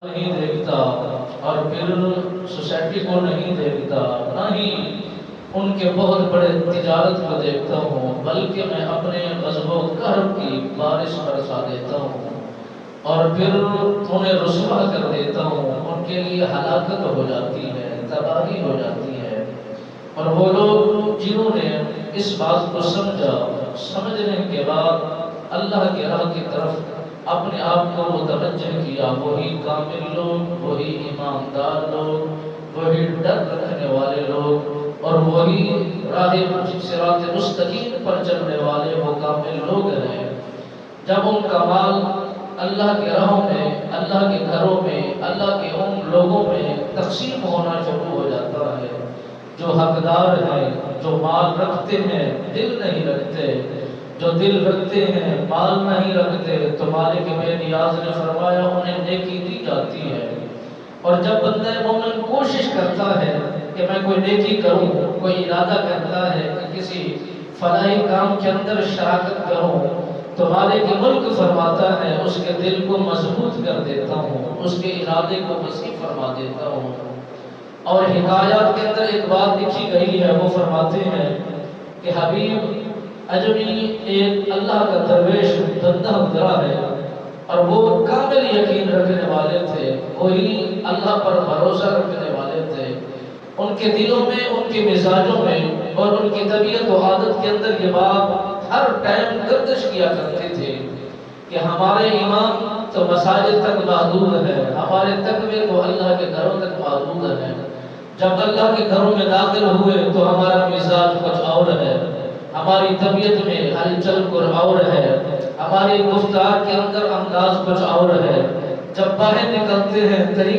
نہیں دیکھتا اور پھر سوسائٹی کو نہیں دیکھتا، نہ ہی ان کے بہت بڑے تجارت کو دیکھتا ہوں، بلکہ میں اپنے غضب و قہر کی بارش برسا دیتا ہوں اور پھر انہیں رسوا کر دیتا ہوں، ان کے لیے ہلاکت ہو جاتی ہے، تباہی ہو جاتی ہے۔ اور وہ لوگ جنہوں نے اس بات کو سمجھا، سمجھنے کے بعد اللہ کے راہ کی طرف اپنے آپ کو متوجہ کیا، وہی کامل لوگ، وہی ایماندار لوگ، وہی ڈر رکھنے والے لوگ اور وہی راہ صراط مستقیم پر چلنے والے وہ کامل لوگ ہیں۔ جب ان کا مال اللہ کے راہوں میں، اللہ کے گھروں میں، اللہ کے ان لوگوں میں تقسیم ہونا شروع ہو جاتا ہے جو حقدار ہیں، جو مال رکھتے ہیں دل نہیں رکھتے، جو دل رکھتے ہیں مال نہیں رکھتے، تو مالک بے نیاز نے فرمایا انہیں نیکی دی جاتی ہے۔ اور جب بندہ مومن کوشش کرتا ہے کہ میں کوئی نیکی کروں، کوئی ارادہ کرتا ہے کہ کسی فلاحی کام کے اندر شراکت کروں، تو مالک ملک فرماتا ہے اس کے دل کو مضبوط کر دیتا ہوں، اس کے ارادے کو وسیع فرما دیتا ہوں۔ اور حکایات کے اندر ایک بات لکھی گئی ہے، وہ فرماتے ہیں کہ حبیب اجمی ایک اللہ کا درویش بندہ گزرا ہے اور وہ کامل یقین رکھنے والے تھے، وہی اللہ پر بھروسہ رکھنے والے تھے۔ ان کے دلوں میں، ان کے مزاجوں میں اور ان کی طبیعت و عادت کے اندر یہ بات ہر ٹائم گردش کیا کرتے تھے کہ ہمارے ایمان تو مساجد تک محدود ہے، ہمارے تقوی تو اللہ کے گھروں تک محدود ہے۔ جب اللہ کے گھروں میں داخل ہوئے تو ہمارا مزاج کچھ اور ہے، ہماری طبیعت میں ہلچل کچھ اور ہے، ہماری گفتار کے اندر انداز کچھ اور ہے۔ جب باہر نکلتے ہیں طریقہ